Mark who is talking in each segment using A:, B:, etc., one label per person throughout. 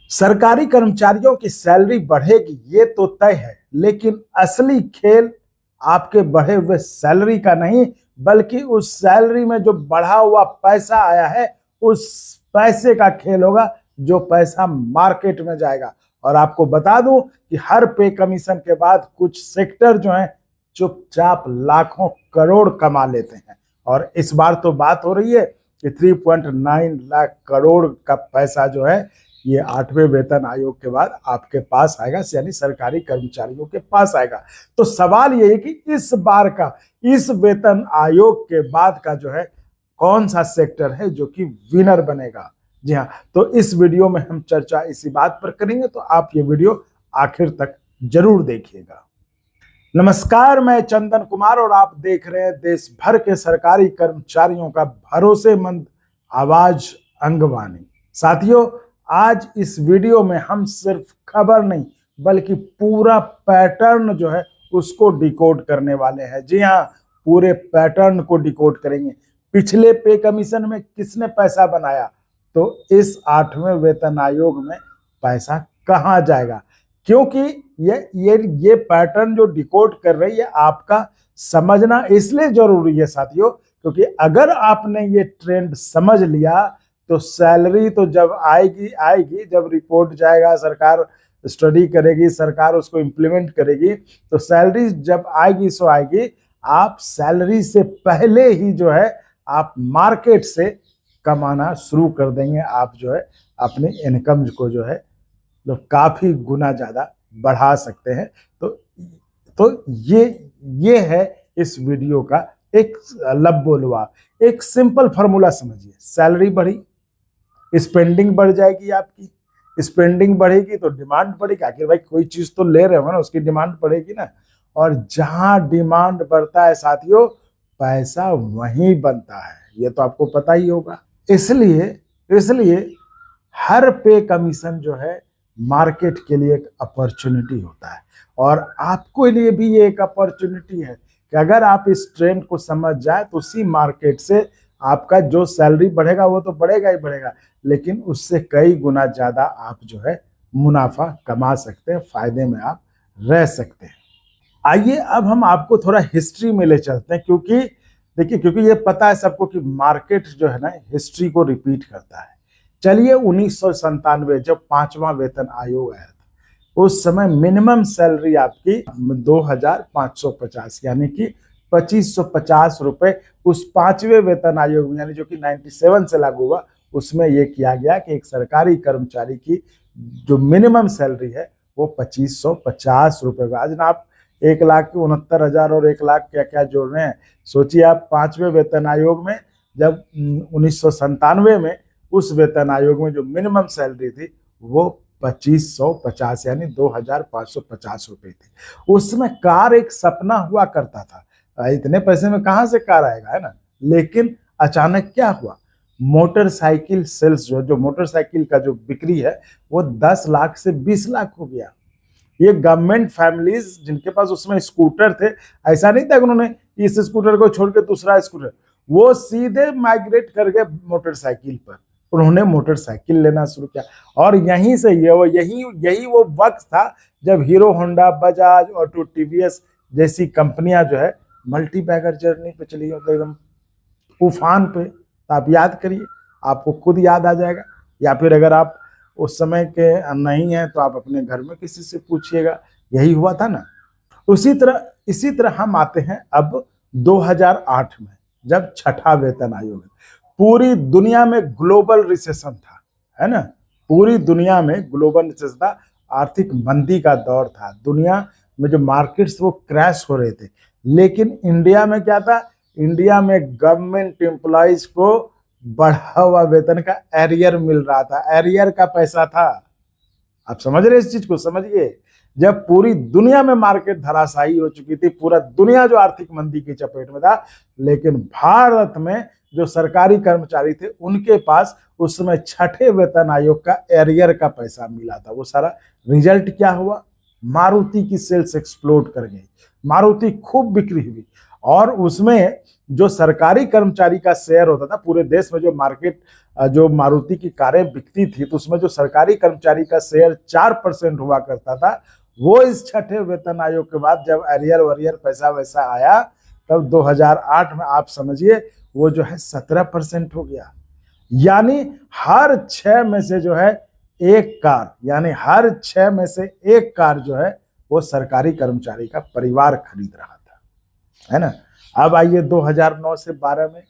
A: सरकारी कर्मचारियों की सैलरी बढ़ेगी ये तो तय है, लेकिन असली खेल आपके बढ़े हुए सैलरी का नहीं बल्कि उस सैलरी में जो बढ़ा हुआ पैसा आया है उस पैसे का खेल होगा, जो पैसा मार्केट में जाएगा। और आपको बता दूं कि हर पे कमीशन के बाद कुछ सेक्टर जो हैं चुपचाप लाखों करोड़ कमा लेते हैं। और इस बार तो बात हो रही है कि 3.9 लाख करोड़ का पैसा जो है ये 8वें वेतन आयोग के बाद आपके पास आएगा, यानी सरकारी कर्मचारियों के पास आएगा। तो सवाल ये है कि इस बार का इस वेतन आयोग के बाद का जो है कौन सा सेक्टर है जो कि विनर बनेगा। जी हाँ, तो इस वीडियो में हम चर्चा इसी बात पर करेंगे, तो आप ये वीडियो आखिर तक जरूर देखिएगा। नमस्कार, मैं चंदन कुमार और आप देख रहे हैं देश भर के सरकारी कर्मचारियों का भरोसेमंद आवाज अंगवानी। साथियों, आज इस वीडियो में हम सिर्फ खबर नहीं बल्कि पूरा पैटर्न जो है उसको डिकोड करने वाले हैं। जी हाँ, पूरे पैटर्न को डिकोड करेंगे। पिछले पे कमीशन में किसने पैसा बनाया, तो इस 8वें वेतन आयोग में पैसा कहां जाएगा, क्योंकि ये पैटर्न जो डिकोड कर रही है आपका समझना इसलिए जरूरी है साथियों, क्योंकि अगर आपने ये ट्रेंड समझ लिया तो सैलरी तो जब आएगी जब रिपोर्ट जाएगा, सरकार स्टडी करेगी, सरकार उसको इम्प्लीमेंट करेगी, तो सैलरी जब आएगी सो आएगी। आप सैलरी से पहले ही जो है आप मार्केट से कमाना शुरू कर देंगे। आप जो है अपनी इनकम को जो है तो काफी गुना ज्यादा बढ़ा सकते हैं। तो ये है इस वीडियो का एक लब्बोलुआब, एक सिंपल फॉर्मूला समझिए। सैलरी बढ़ी, स्पेंडिंग बढ़ जाएगी, आपकी स्पेंडिंग बढ़ेगी तो डिमांड बढ़ेगी। आखिर भाई कोई चीज तो ले रहे हो ना, उसकी डिमांड बढ़ेगी ना। और जहां डिमांड बढ़ता है साथियों, पैसा वहीं बनता है, ये तो आपको पता ही होगा। इसलिए हर पे कमीशन जो है मार्केट के लिए एक अपॉर्चुनिटी होता है, और आपको लिए भी ये एक अपॉर्चुनिटी है कि अगर आप इस ट्रेंड को समझ जाए तो उसी मार्केट से आपका जो सैलरी बढ़ेगा वो तो बढ़ेगा ही बढ़ेगा, लेकिन उससे कई गुना ज्यादा आप जो है मुनाफा कमा सकते हैं, फायदे में आप रह सकते हैं। आइए अब हम आपको थोड़ा हिस्ट्री में ले चलते हैं, क्योंकि देखिए, क्योंकि ये पता है सबको कि मार्केट जो है ना हिस्ट्री को रिपीट करता है। चलिए 1997 जब 5वां वेतन आयोग आया था, उस समय मिनिमम सैलरी आपकी 2550 यानी कि 2550 रुपए उस 5वें वेतन आयोग में, यानी जो कि 97 से लागू हुआ, उसमें यह किया गया कि एक सरकारी कर्मचारी की जो मिनिमम सैलरी है वो 2550 रुपए का। आज ना आप 1,69,000 और 1 लाख क्या क्या जोड़ रहे हैं। सोचिए आप 5वें वेतन आयोग में जब 1997 में उस वेतन आयोग में जो मिनिमम सैलरी थी वो 2550 यानी 2550 रुपए थी। उसमें कार एक सपना हुआ करता था। इतने पैसे में कहां से कार आएगा, है ना। लेकिन अचानक क्या हुआ, मोटरसाइकिल सेल्स जो मोटरसाइकिल का जो बिक्री है वो 10 लाख से 20 लाख हो गया। ये गवर्नमेंट फैमिलीज जिनके पास उसमें स्कूटर थे, ऐसा नहीं था कि उन्होंने इस स्कूटर को छोड़ के दूसरा स्कूटर, वो सीधे माइग्रेट कर गए मोटरसाइकिल पर। उन्होंने मोटरसाइकिल लेना शुरू किया, और यहीं से यही वो वक्त था जब hero Honda, Bajaj auto, TVS जैसी कंपनियां जो है मल्टी बैगर जर्नी पे चली, एकदम तूफान पे। तो आप याद करिए, आपको खुद याद आ जाएगा, या फिर अगर आप उस समय के नहीं है तो आप अपने घर में किसी से पूछिएगा, यही हुआ था ना। इसी तरह हम आते हैं अब 2008 में, जब 6ठा वेतन आयोग, पूरी दुनिया में ग्लोबल रिसेशन था, है ना। पूरी दुनिया में ग्लोबल रिसेशन था, आर्थिक मंदी का दौर था, दुनिया में जो मार्केट्स वो क्रैश हो रहे थे। लेकिन इंडिया में क्या था, इंडिया में गवर्नमेंट एम्प्लॉइज को बढ़ा हुआ वेतन का एरियर मिल रहा था, एरियर का पैसा था। आप समझ रहे इस चीज को, समझिए। जब पूरी दुनिया में मार्केट धराशायी हो चुकी थी, पूरा दुनिया जो आर्थिक मंदी की चपेट में था, लेकिन भारत में जो सरकारी कर्मचारी थे उनके पास उस समय 6ठे वेतन आयोग का एरियर का पैसा मिला था। वो सारा रिजल्ट क्या हुआ, मारुति की सेल्स एक्सप्लोड कर गई, मारुति खूब बिक्री हुई, और उसमें जो सरकारी कर्मचारी का शेयर होता था पूरे देश में, जो मार्केट जो मारुति की कारें बिकती थी तो उसमें जो सरकारी कर्मचारी का शेयर 4% हुआ करता था, वो इस छठे वेतन आयोग के बाद जब एरियर वरियर पैसा वैसा आया तब 2008 में आप समझिए वो जो है 17% हो गया। यानी हर 6 में से जो है एक कार, यानी हर 6 में से एक कार जो है वो सरकारी कर्मचारी का परिवार खरीद रहा था, है ना। अब आइए 2009 से 12 में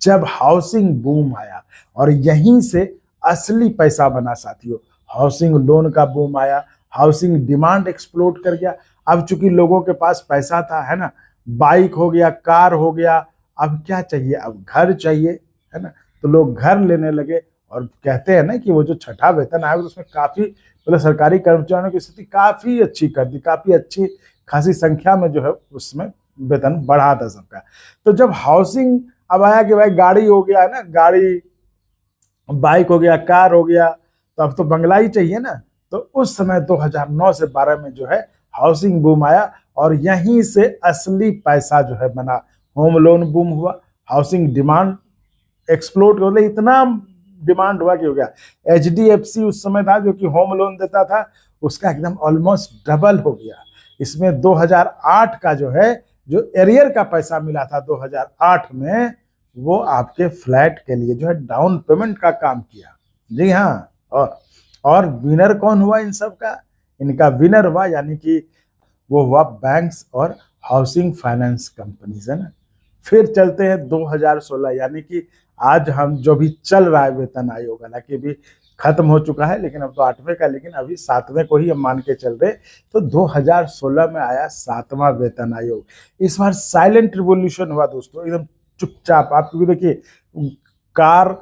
A: जब हाउसिंग बूम आया और यहीं से असली पैसा बना साथियों, हाउसिंग लोन का बूम आया, हाउसिंग डिमांड एक्सप्लोड कर गया। अब चूंकि लोगों के पास पैसा था, है ना, बाइक हो गया, कार हो गया, अब क्या चाहिए, अब घर चाहिए, है ना, तो लोग घर लेने लगे। और कहते हैं ना कि वो जो छठा वेतन आया उसमें काफी मतलब सरकारी कर्मचारियों की स्थिति काफी अच्छी कर दी, काफी अच्छी खासी संख्या में जो है उसमें वेतन बढ़ा था सबका। तो जब हाउसिंग अब आया कि भाई गाड़ी हो गया है ना, गाड़ी बाइक हो गया, कार हो गया, तो अब तो बंगला ही चाहिए ना। तो उस समय 2009 से 12 में जो है हाउसिंग बूम आया और यहीं से असली पैसा जो है बना। होम लोन बूम हुआ, हाउसिंग डिमांड एक्सप्लोड हो गया, इतना डिमांड हुआ कि हो गया। HDFC उस समय था जो कि होम लोन देता था, उसका एकदम ऑलमोस्ट डबल हो गया। इसमें 2008 का जो है जो एरियर का पैसा मिला था 2008 में, वो आपके फ्लैट के लिए जो है डाउन पेमेंट का काम किया। जी हाँ, और विनर कौन हुआ इन सब का, इनका विनर हुआ यानी कि वो हुआ बैंक्स और हाउसिंग फाइनेंस कंपनीज, है ना। फिर चलते हैं 2016, यानी कि आज हम जो भी चल रहा है वेतन आयोग, हालांकि भी खत्म हो चुका है लेकिन अब तो 8वें का, लेकिन अभी 7वें को ही हम मान के चल रहे। तो 2016 में आया 7वां वेतन आयोग। इस बार साइलेंट रिवॉल्यूशन हुआ दोस्तों, एकदम चुपचाप। आप क्योंकि देखिए कार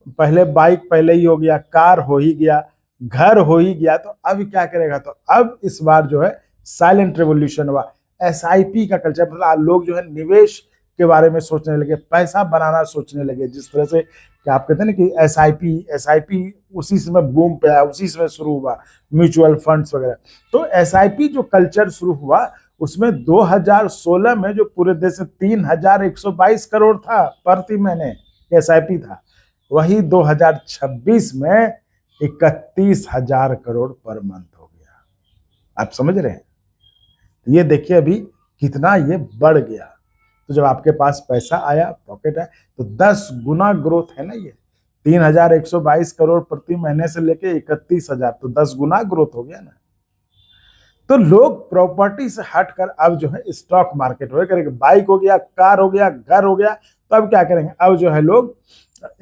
A: पहले, बाइक पहले ही हो गया, कार हो ही गया, घर हो ही गया, तो अब क्या करेगा, तो अब इस बार जो है साइलेंट रिवॉल्यूशन हुआ। SIP का कल्चर, मतलब लोग जो है निवेश के बारे में सोचने लगे, पैसा बनाना सोचने लगे। जिस तरह से कि आप कहते हैं ना कि SIP उसी समय बूम पे आया, उसी समय शुरू हुआ, म्यूचुअल फंड्स वगैरह। तो SIP जो कल्चर शुरू हुआ उसमें 2016 में जो पूरे देश में 3,122 करोड़ था प्रति महीने SIP था, वही 2026 में 31,000 करोड़ पर मंथ हो गया। आप समझ रहे हैं, ये देखिए अभी कितना ये बढ़ गया। तो जब आपके पास पैसा आया, पॉकेट है, तो 10 गुना ग्रोथ है ना। ये 3,122 करोड़ प्रति महीने से लेके 31,000, तो 10 गुना ग्रोथ हो गया ना। तो लोग प्रॉपर्टी से हटकर अब जो है स्टॉक मार्केट हो करेंगे। बाइक हो गया, कार हो गया, घर हो गया, तो अब क्या करेंगे, अब जो है लोग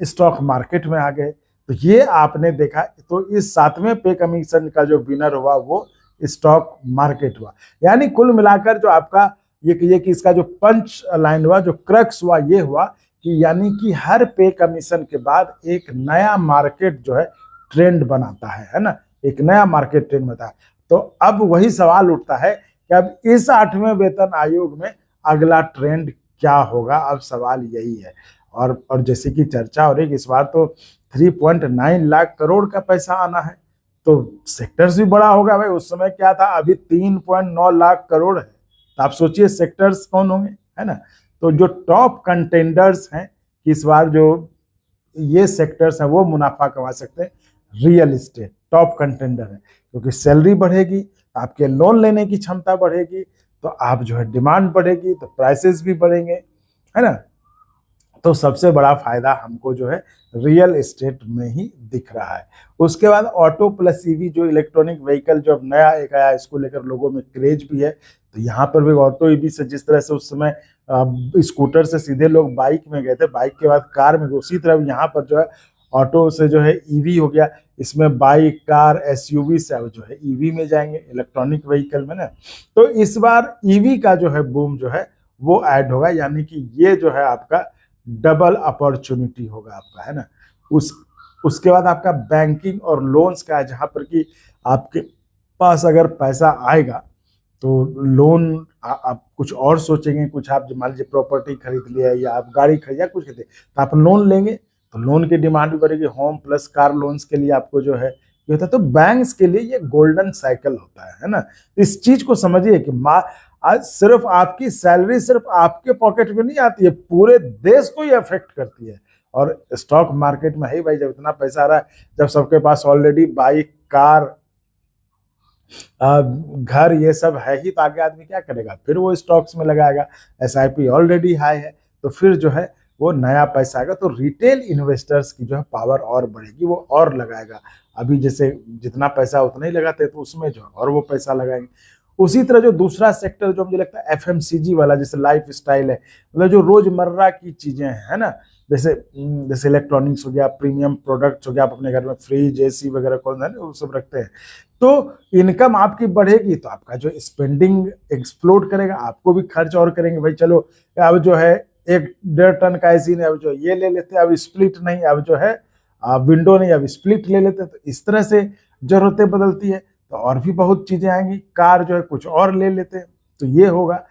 A: स्टॉक मार्केट में आ गए। तो ये आपने देखा, तो इस 7वें पे कमीशन का जो विनर हुआ वो स्टॉक मार्केट हुआ। यानी कुल मिलाकर जो आपका ये कि इसका जो पंच लाइन हुआ, जो क्रक्स हुआ, ये हुआ कि यानी कि हर पे कमीशन के बाद एक नया मार्केट जो है ट्रेंड बनाता है ना, एक नया मार्केट ट्रेंड बनता है। तो अब वही सवाल उठता है कि अब इस 8वें वेतन आयोग में अगला ट्रेंड क्या होगा, अब सवाल यही है। और जैसे कि चर्चा हो रही है इस बार तो 3.9 लाख करोड़ का पैसा आना है, तो सेक्टर्स भी बड़ा होगा भाई। उस समय क्या था, अभी 3.9 लाख करोड़ है, तो आप सोचिए सेक्टर्स कौन होंगे, है ना। तो जो टॉप कंटेंडर्स हैं इस बार, जो ये सेक्टर्स हैं वो मुनाफा कमा सकते हैं। रियल एस्टेट टॉप कंटेंडर है, क्योंकि सैलरी बढ़ेगी, आपके लोन लेने की क्षमता बढ़ेगी, तो आप जो है डिमांड बढ़ेगी, तो प्राइसेस भी बढ़ेंगे, है ना। तो सबसे बड़ा फायदा हमको जो है रियल एस्टेट में ही दिख रहा है। उसके बाद ऑटो प्लस ईवी जो इलेक्ट्रॉनिक व्हीकल जो अब नया एक आया, इसको लेकर लोगों में क्रेज भी है। तो यहाँ पर भी ऑटो ईवी से, जिस तरह से उस समय स्कूटर से सीधे लोग बाइक में गए थे, बाइक के बाद कार में गए, उसी तरह यहाँ पर जो है ऑटो से जो है ईवी हो गया। इसमें बाइक, कार, SUV से अब जो है ईवी में जाएंगे, इलेक्ट्रॉनिक व्हीकल में ना। तो इस बार ईवी का जो है बूम जो है वो ऐड होगा, यानी कि ये जो है आपका डबल अपॉर्चुनिटी होगा आपका, है ना। उसके बाद आपका बैंकिंग और लोन्स का है, जहाँ पर कि आपके पास अगर पैसा आएगा तो लोन आप कुछ और सोचेंगे, कुछ आप मान लीजिए प्रॉपर्टी खरीद लिया या आप गाड़ी खरीदा, कुछ खरीदे, तो आप लोन लेंगे, तो लोन की डिमांड भी बढ़ेगी। होम प्लस कार लोन्स के लिए आपको जो है ये होता है। तो बैंक्स के लिए ये गोल्डन साइकिल होता है ना। इस चीज को समझिए कि आज सिर्फ आपकी सैलरी सिर्फ आपके पॉकेट में नहीं आती है, पूरे देश को ये अफेक्ट करती है। और स्टॉक मार्केट में है ही भाई, जब इतना पैसा आ रहा है, जब सबके पास ऑलरेडी बाइक, कार, घर ये सब है ही, तो आगे आदमी क्या करेगा, फिर वो स्टॉक्स में लगाएगा। एसआईपी ऑलरेडी हाई है, तो फिर जो है वो नया पैसा आएगा, तो रिटेल इन्वेस्टर्स की जो है पावर और बढ़ेगी, वो और लगाएगा। अभी जैसे जितना पैसा उतना ही लगाते हैं, तो उसमें जो है और वो पैसा लगाएंगे। उसी तरह जो दूसरा सेक्टर जो मुझे लगता है एफएमसीजी वाला, जैसे लाइफ स्टाइल है, मतलब जो रोजमर्रा की चीजें है ना, जैसे जैसे इलेक्ट्रॉनिक्स हो गया, प्रीमियम प्रोडक्ट्स हो गया, आप अपने घर में फ्रिज, एसी वगैरह कौन है ना वो सब रखते हैं, तो इनकम आपकी बढ़ेगी, तो आपका जो स्पेंडिंग एक्सप्लोड करेगा, आपको भी खर्च और करेंगे भाई। चलो अब जो है 1-1.5 टन का एसी नहीं, अब जो ये ले लेते हैं, अब स्प्लिट नहीं, अब जो है विंडो नहीं, अब स्प्लिट ले लेते हैं। तो इस तरह से जरूरतें बदलती है, तो और भी बहुत चीजें आएंगी। कार जो है कुछ और ले लेते हैं, तो ये होगा।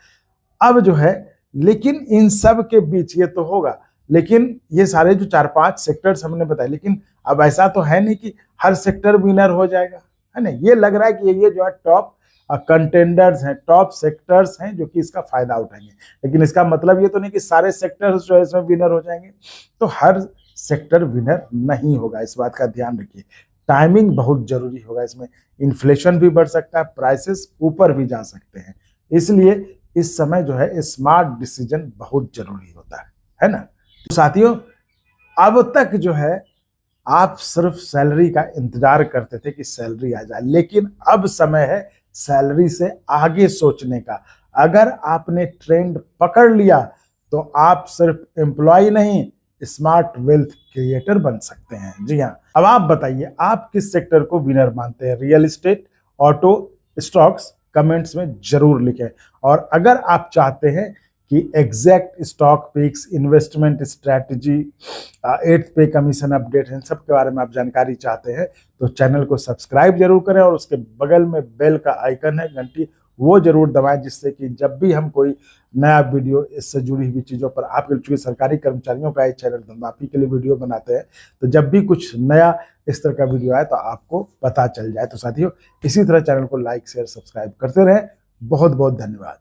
A: अब जो है लेकिन इन सब के बीच ये तो होगा, लेकिन ये सारे जो 4-5 सेक्टर्स हमने बताए, लेकिन अब ऐसा तो है नहीं कि हर सेक्टर विनर हो जाएगा, है ना। ये लग रहा है कि ये जो है टॉप कंटेंडर्स हैं, टॉप सेक्टर्स हैं जो कि इसका फायदा उठाएंगे, लेकिन इसका मतलब ये तो नहीं कि सारे सेक्टर्स जो है इसमें विनर हो जाएंगे। तो हर सेक्टर विनर नहीं होगा, इस बात का ध्यान रखिए। टाइमिंग बहुत जरूरी होगा इसमें। इन्फ्लेशन भी बढ़ सकता है, प्राइसेस ऊपर भी जा सकते हैं, इसलिए इस समय जो है स्मार्ट डिसीजन बहुत जरूरी होता है ना। तो साथियों, अब तक जो है आप सिर्फ सैलरी का इंतजार करते थे कि सैलरी आ जाए, लेकिन अब समय है सैलरी से आगे सोचने का। अगर आपने ट्रेंड पकड़ लिया तो आप सिर्फ एम्प्लॉय नहीं, स्मार्ट वेल्थ क्रिएटर बन सकते हैं। जी हाँ, अब आप बताइए आप किस सेक्टर को विनर मानते हैं? Real estate, auto, stocks? Comments में जरूर लिखें। और अगर आप चाहते हैं कि exact stock picks, investment strategy, 8th पे कमीशन अपडेट, इन सब के बारे में आप जानकारी चाहते हैं, तो चैनल को सब्सक्राइब जरूर करें और उसके बगल में बेल का आइकन है, घंटी, वो जरूर दबाएं, जिससे कि जब भी हम कोई नया वीडियो इससे जुड़ी हुई चीज़ों पर, आपके चूंकि सरकारी कर्मचारियों का एक चैनल हम आप ही के लिए वीडियो बनाते हैं, तो जब भी कुछ नया इस तरह का वीडियो आए तो आपको पता चल जाए। तो साथियों, इसी तरह चैनल को लाइक, शेयर, सब्सक्राइब करते रहें। बहुत बहुत धन्यवाद।